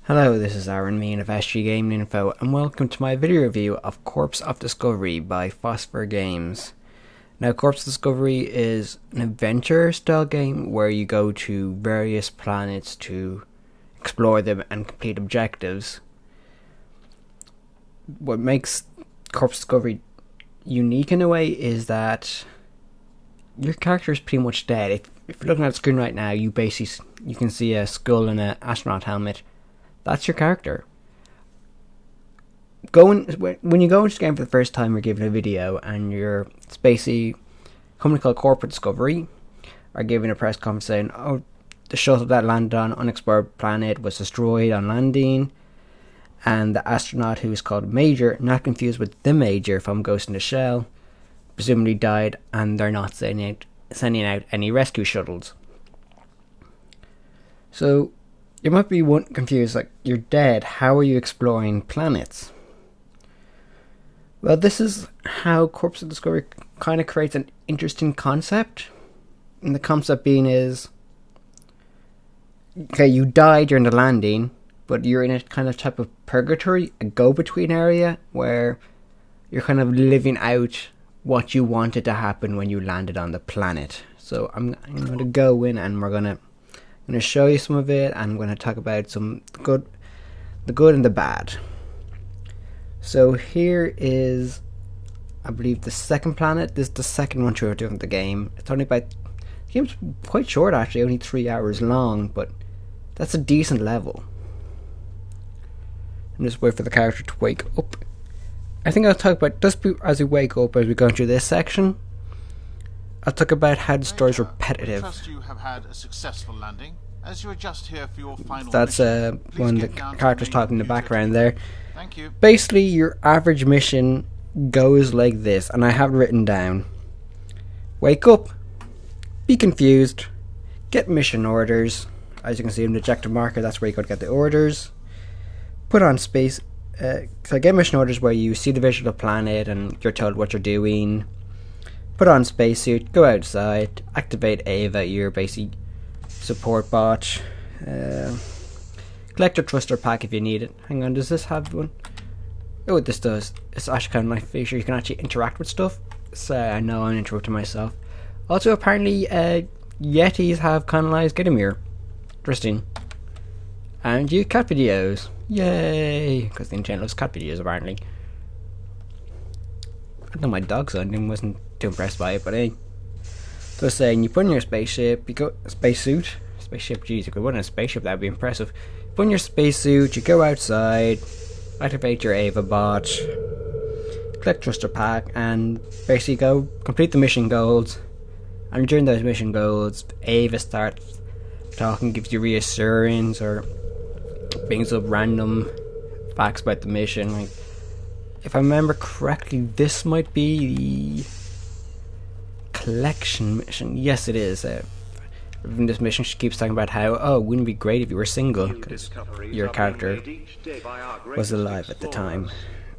Hello, this is Aaron, Mean of SG Gaming Info, and welcome to my video review of Corpse of Discovery by Phosphor Games. Now, Corpse of Discovery is an adventure-style game where you go to various planets to explore them and complete objectives. What makes Corpse of Discovery unique in a way is that your character is pretty much dead. If you're looking at the screen right now, you can see a skull and an astronaut helmet. That's your character. When you go into the game for the first time, you're given a video, and it's basically a company called Corporate Discovery are giving a press conference saying, "Oh, the shuttle that landed on an unexplored planet was destroyed on landing, and the astronaut who is called Major, not confused with the Major from Ghost in the Shell, presumably died, and they're not sending out any rescue shuttles." So you might be confused, like, you're dead, how are you exploring planets? Well, this is how Corpse of Discovery kind of creates an interesting concept. And the concept being is, okay, you died during the landing, but you're in a kind of type of purgatory, a go-between area, where you're kind of living out what you wanted to happen when you landed on the planet. So I'm going to go in and I'm going to show you some of it, and I'm going to talk about the good and the bad. So here is, I believe, the second planet. This is the second one to do the game. The game's quite short actually, only 3 hours long, but that's a decent level. And just wait for the character to wake up. I think I'll talk about, just as we wake up, as we go through this section, I'll talk about how the story is repetitive. I trust you have had a successful landing. As you adjust here for your final That's mission, one of the characters talking in the background there. Thank you. Basically, your average mission goes like this, and I have it written down. Wake up, be confused, get mission orders. As you can see in the objective marker, that's where you go to get the orders. Put on space. So get mission orders where you see the visual of the planet and you're told what you're doing. Put on spacesuit, go outside, activate Ava, your basic support bot. Collect your thruster pack if you need it. Hang on, does this have one? Oh, this does. It's actually kind of nice feature. You can actually interact with stuff. So I know I'm interrupting myself. Also, apparently, Yetis have canalized Gedimir. Interesting. And you cat videos. Yay! Because the internet loves cat videos, apparently. I know my dog's on and wasn't too impressed by it, but hey. So saying, you put in your spaceship, you go spacesuit. Spaceship, geez, if we went in a spaceship, that'd be impressive. You put in your spacesuit, you go outside, activate your Ava bot, collect thruster pack, and basically go complete the mission goals. And during those mission goals, Ava starts talking, gives you reassurance, or brings up random facts about the mission. Like, if I remember correctly, this might be the collection mission. Yes, it is. In this mission, she keeps talking about how, oh, wouldn't it be great if you were single, because your character was alive at the time.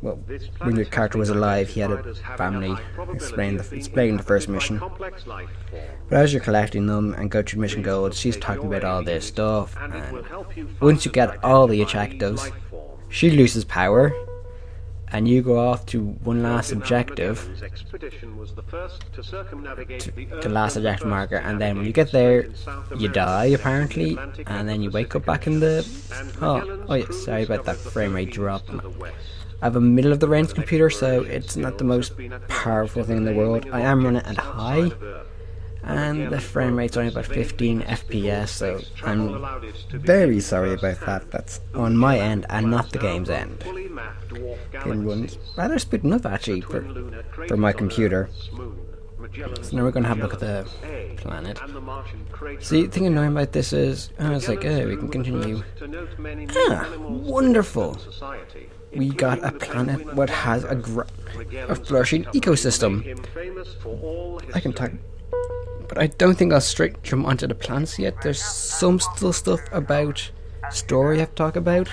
Well, when your character was alive, he had a family. Explained in the first mission. But as you're collecting them and go through mission goals, she's talking about all this stuff, and once you get all the objectives, she loses power, and you go off to one last objective, the last objective marker, and then when you get there, you die apparently, and then you wake up back in the... Oh yeah, sorry about that frame rate drop. I have a middle of the range computer, so it's not the most powerful thing in the world. I am running at high, and the frame rate's only about 15 FPS, so I'm very sorry about that. That's on my end and not the game's end. It runs rather smooth enough actually for my computer. So now we're going to have a look at the planet. See, the thing annoying about this is, I was like, oh, we can continue. Ah, wonderful! We got a planet what has a flourishing ecosystem. I can talk, but I don't think I'll straight jump onto the planets yet. There's some still stuff about story I have to talk about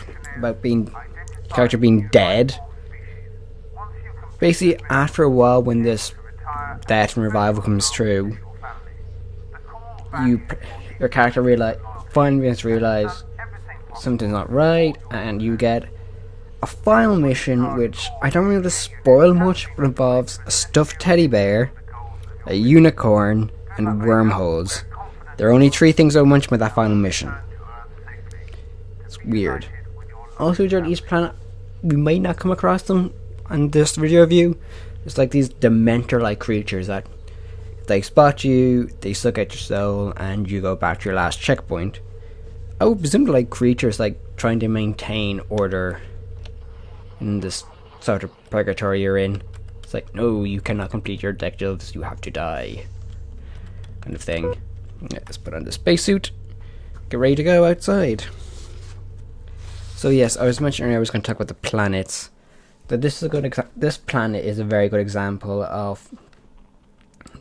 character being dead. Basically, after a while, when this death and revival comes true, your character finally begins to realise something's not right, and you get a final mission, which I don't really want to spoil much, but involves a stuffed teddy bear, a unicorn, and wormholes. There are only 3 things I mention with that final mission. It's weird. Also, during each planet, we might not come across them on this video review. It's like these Dementor-like creatures that if they spot you, they suck at your soul, and you go back to your last checkpoint. I would presume they're like creatures like trying to maintain order in this sort of purgatory you're in. It's like, no, you cannot complete your objectives, you have to die. Kind of thing. Yeah, let's put on the spacesuit. Get ready to go outside. So yes, I was mentioning earlier I was going to talk about the planets. That this planet is a very good example of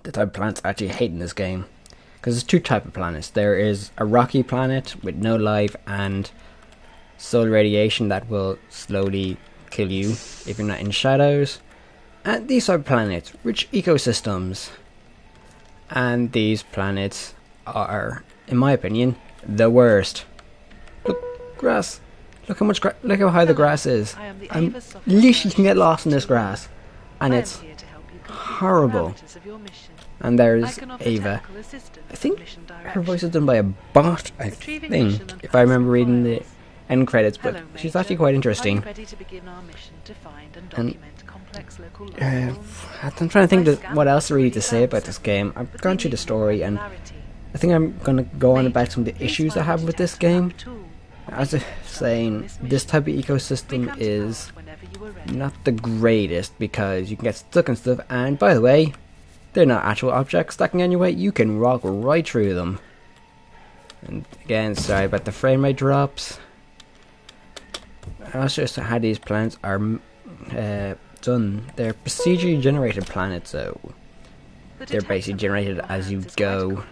the type of planets I actually hate in this game. Because there's 2 types of planets. There is a rocky planet with no life and solar radiation that will slowly kill you if you're not in shadows. And these are planets, rich ecosystems. And these planets are, in my opinion, the worst. Look, grass. Look how much look how high the grass is. I'm literally can get lost in this grass, and it's horrible. And there's Ava. I think her voice is done by a bot. I think, if I remember reading the end credits, but she's actually quite interesting. And I'm trying to think of what else really to say about this game. I've gone through the story, and I think I'm gonna go on about some of the issues I have with this game. As I was saying, this type of ecosystem is not the greatest because you can get stuck and stuff, and by the way, they're not actual objects stacking anyway, you can walk right through them. And again, sorry about the frame rate drops. I also just how these planets are done. They're procedurally generated planets, so they're basically generated as you go.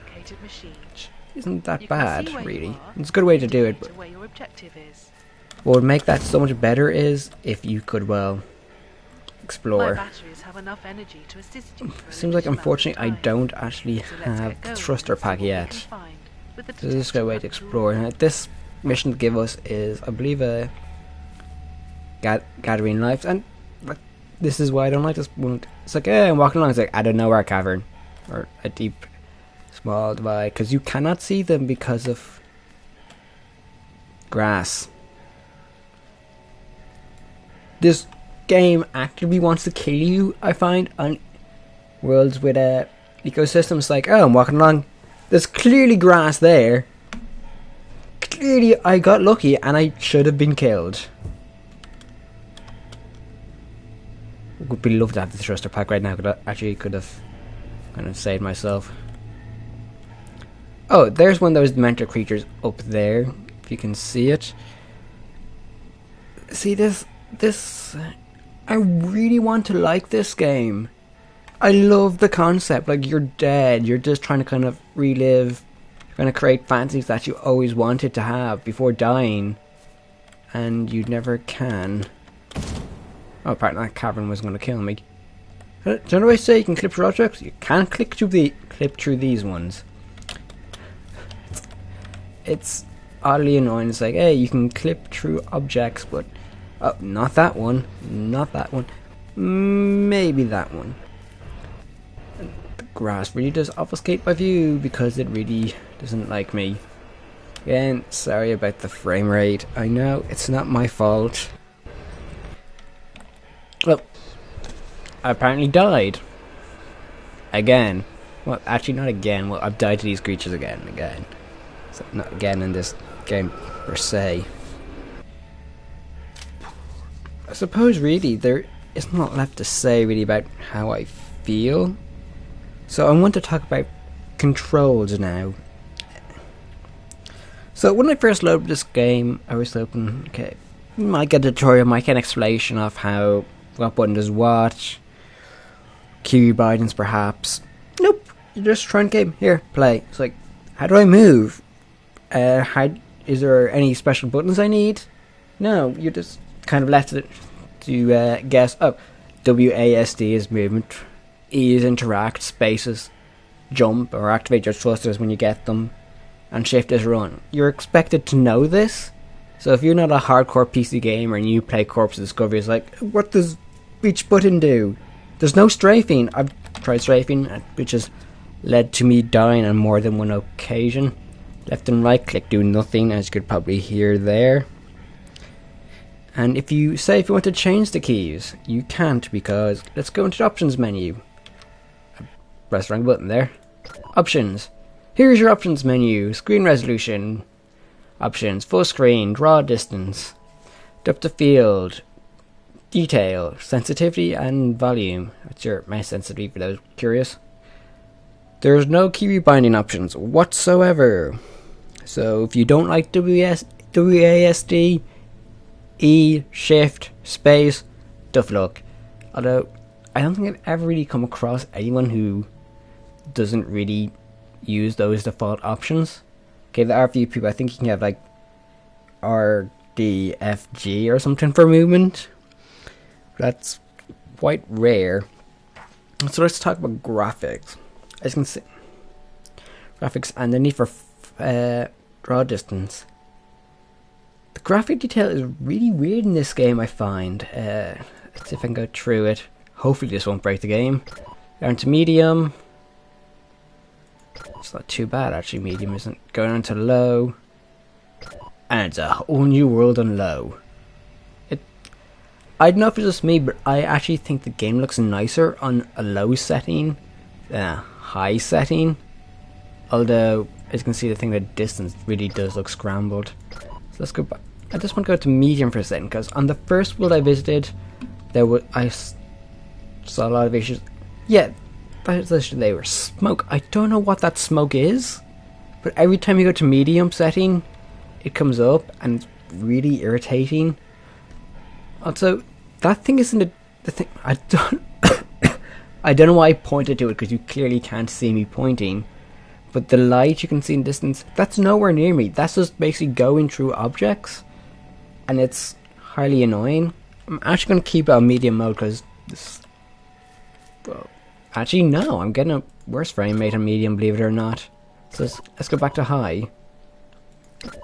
Isn't that bad, really? It's a good way to do it, but what would make that so much better is if you could, well, explore. Seems like, unfortunately, I don't actually have the thruster pack yet. So this is a good way to explore. And this mission to give us is, I believe, a gathering life, and this is why I don't like this one. It's like, I'm walking along, it's like, I don't know where a cavern, or a deep small divide, because you cannot see them because of grass. This game actively wants to kill you, I find, on worlds with ecosystems. Like, I'm walking along, there's clearly grass there. Clearly I got lucky and I should have been killed. Would be loved to have the thruster pack right now, because I actually could have kind of saved myself. Oh, there's one of those Dementor creatures up there, if you can see it. See this, I really want to like this game. I love the concept, like you're dead, you're just trying to kind of relive, you're going to create fantasies that you always wanted to have before dying, and you never can. Oh, apparently that cavern was going to kill me. Don't always say you can clip through objects? You can't clip through these ones. It's oddly annoying. It's like, hey, you can clip through objects, but oh, not that one, not that one, maybe that one. And the grass really does obfuscate my view because it really doesn't like me. Again, sorry about the frame rate. I know it's not my fault. Well, I apparently died again. Well, actually not again. Well, I've died to these creatures again and again. So not again in this game per se. I suppose really there is not left to say really about how I feel. So I want to talk about controls now. So when I first loaded this game, I was hoping, okay, might get a tutorial, might get an explanation of how what button does what, key bindings perhaps. Nope, you're just trying to game. Here, play. It's like, how do I move? Is there any special buttons I need? No, you're just kind of left it to guess. Oh, WASD is movement, E is interact, space is jump or activate your thrusters when you get them, and shift is run. You're expected to know this, So if you're not a hardcore PC gamer and you play Corpse Discovery, it's like, what does each button do? There's no strafing. I've tried strafing, which has led to me dying on more than one occasion. Left and right click do nothing, as you could probably hear there. And if you want to change the keys, you can't, because let's go into the options menu. Press the wrong button there. Options. Here's your options menu. Screen resolution. Options. Full screen. Draw distance. Depth of field. Detail. Sensitivity and volume. That's your mouse sensitivity for those curious. There's no key rebinding options whatsoever. So if you don't like WASD, E, Shift, Space, tough luck. Although, I don't think I've ever really come across anyone who doesn't really use those default options. Okay, there are a few people. I think you can have like RDFG or something for movement. That's quite rare. So let's talk about graphics. As you can see, graphics and the need for draw distance. The graphic detail is really weird in this game, I find. Let's see if I can go through it. Hopefully this won't break the game. Down to medium. It's not too bad actually, medium isn't. Going on to low. And it's a whole new world on low. I don't know if it's just me, but I actually think the game looks nicer on a low setting than a high setting. Although, as you can see, the thing with distance really does look scrambled. So let's go back. I just want to go to medium for a second, because on the first world I visited, I saw a lot of issues. Yeah, they were smoke. I don't know what that smoke is, but every time you go to medium setting, it comes up and it's really irritating. Also, that thing isn't the thing. I don't. I don't know why I pointed to it, because you clearly can't see me pointing. But the light you can see in distance, that's nowhere near me. That's just basically going through objects, and it's highly annoying. I'm actually going to keep it on medium mode, because this. Well, actually, no. I'm getting a worse frame rate on medium, believe it or not. So let's go back to high.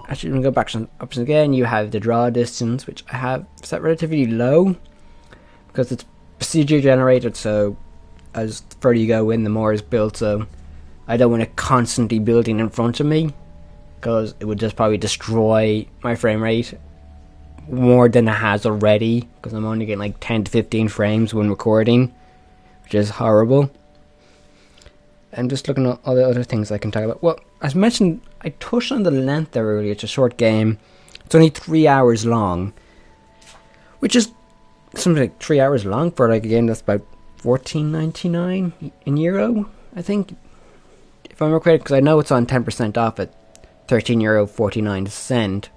Actually, we're going to go back to options again. You have the draw distance, which I have set relatively low, because it's procedure generated, so as further you go in, the more is built, so I don't want it constantly building in front of me, because it would just probably destroy my frame rate more than it has already, because I'm only getting like 10 to 15 frames when recording, which is horrible. I'm just looking at all the other things I can talk about. Well, as mentioned, I touched on the length there earlier. It's a short game. It's only 3 hours long, which is something like 3 hours long for like a game that's about $14.99 in euro, I think, if I'm correct, because I know it's on 10% off at €13.49.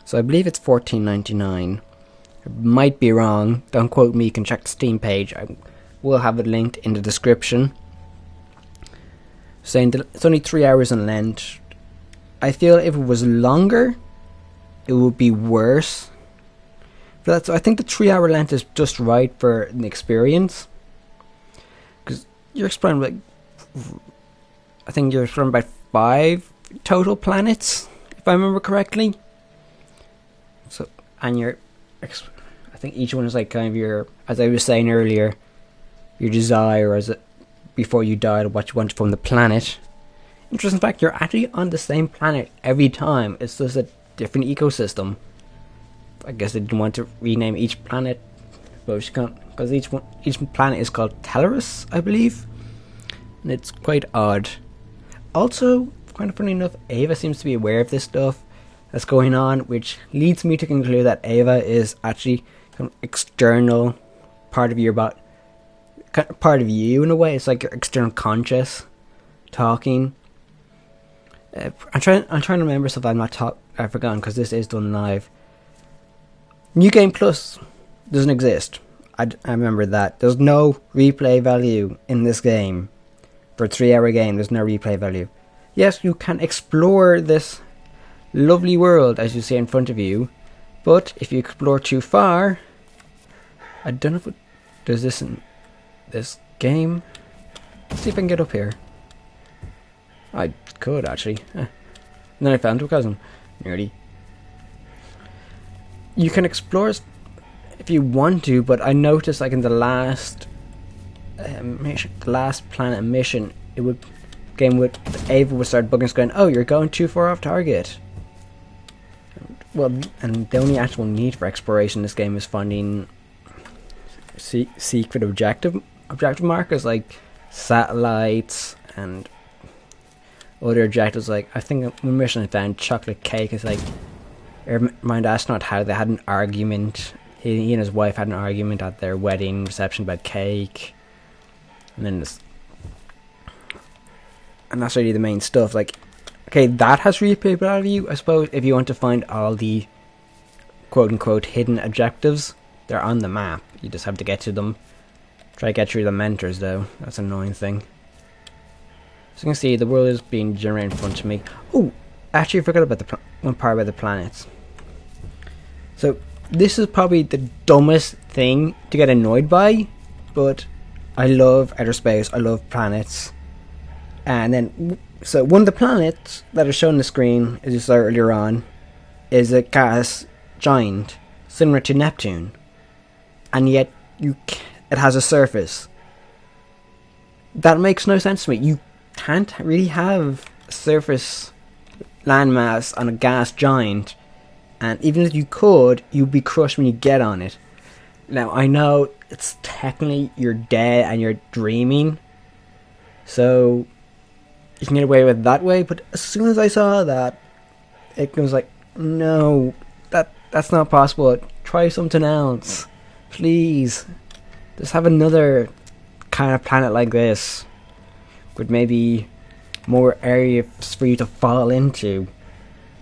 So I believe it's $14.99. I might be wrong. Don't quote me. You can check the Steam page. I will have it linked in the description. Saying that it's only 3 hours in length. I feel if it was longer, it would be worse. So I think the 3 hour length is just right for an experience. Because you're exploring I think you're exploring about 5 total planets, if I remember correctly. So, and I think each one is like kind of your, as I was saying earlier, your desire as before you died, what you want from the planet. Interesting fact, you're actually on the same planet every time. It's just a different ecosystem. I guess they didn't want to rename each planet, but because each planet is called Tellerus, I believe, and it's quite odd. Also, kind of funny enough, Ava seems to be aware of this stuff that's going on, which leads me to conclude that Ava is actually an external part of your part of you in a way. It's like your external conscious talking. I'm trying to remember stuff I've forgotten, because this is done live. New Game Plus doesn't exist. I remember that. There's no replay value in this game. For a 3 hour game, there's no replay value. Yes, you can explore this lovely world as you see in front of you, but if you explore too far, I don't know if it does this in this game. Let's see if I can get up here. I could actually. And then I found a cousin. Nerdy. you can explore if you want to, but I noticed like in the last the last planet mission, it would game would Ava would start bugging us going, "Oh, you're going too far off target." Well, and the only actual need for exploration in this game is finding secret objective markers like satellites and other objectives. Like I think one mission I found chocolate cake is like remind astronaut how they had an argument. He and his wife had an argument at their wedding reception about cake, and then and that's really the main stuff. Like, okay, that has really paid out of you, I suppose. If you want to find all the quote unquote hidden objectives, they're on the map. You just have to get to them. Try to get through the mentors, though. That's an annoying thing. So you can see the world is being generated in front of me. Oh, actually, I forgot about the one part about the planets. So this is probably the dumbest thing to get annoyed by, but I love outer space. I love planets. And then, so one of the planets that is shown on the screen, as you saw earlier on, is a gas giant similar to Neptune, and yet it has a surface. That makes no sense to me. You can't really have a surface landmass on a gas giant, and even if you could, you'd be crushed when you get on it. Now, I know it's technically you're dead and you're dreaming, so you can get away with it that way, but as soon as I saw that, it was like, no, that's not possible. Try something else. Please. Just have another kind of planet like this, with maybe more areas for you to fall into.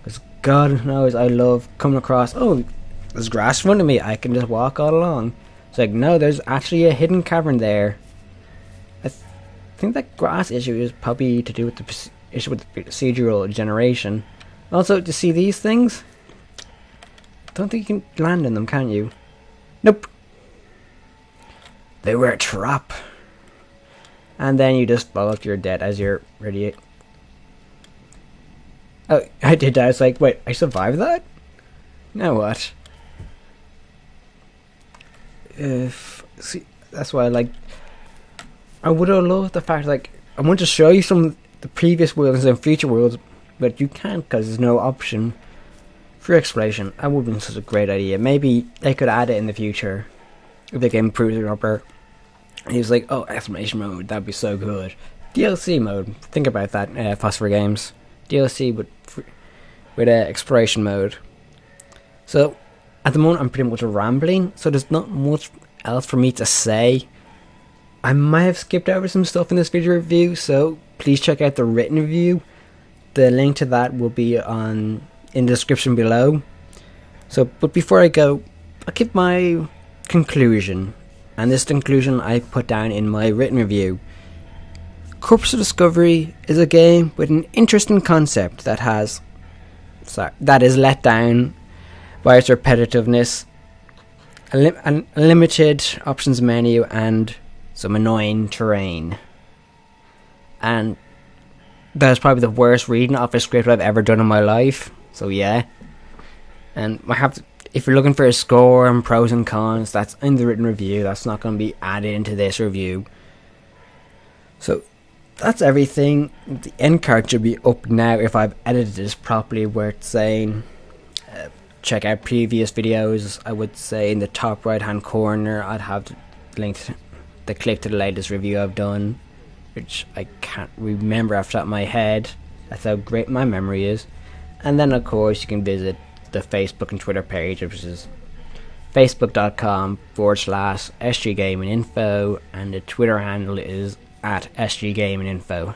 Because God knows I love coming across, oh, there's grass in front of me, I can just walk all along. It's like, no, there's actually a hidden cavern there. I think that grass issue is probably to do with the issue with the procedural generation. Also, to see these things, I don't think you can land in them, can you? Nope. They were a trap. And then you just fall up to your death as you're ready. Oh, I did that. I was like, wait, I survived that? Now what? See, that's why I would have loved the fact, like, I want to show you some of the previous worlds and future worlds, but you can't because there's no option for exploration. That would have been such a great idea. Maybe they could add it in the future if they can improve it upper. He was like, oh, exploration mode, that'd be so good. DLC mode, think about that, Phosphor Games. DLC with exploration mode. So, at the moment I'm pretty much rambling, so there's not much else for me to say. I might have skipped over some stuff in this video review, so please check out the written review. The link to that will be in the description below. So, but before I go, I'll give my conclusion. And this conclusion I put down in my written review. Corpus of Discovery is a game with an interesting concept that is let down by its repetitiveness, a limited options menu, and some annoying terrain. And that is probably the worst reading of a script I've ever done in my life. So yeah. And if you're looking for a score and pros and cons, that's in the written review. That's not going to be added into this review. So that's everything. The end card should be up now if I've edited this properly, worth saying. Check out previous videos. I would say in the top right hand corner I'd have the click to the latest review I've done, which I can't remember off the top of my head. That's how great my memory is. And then of course you can visit the Facebook and Twitter page, which is facebook.com/SGGamingInfo, and the Twitter handle is @SGGamingInfo.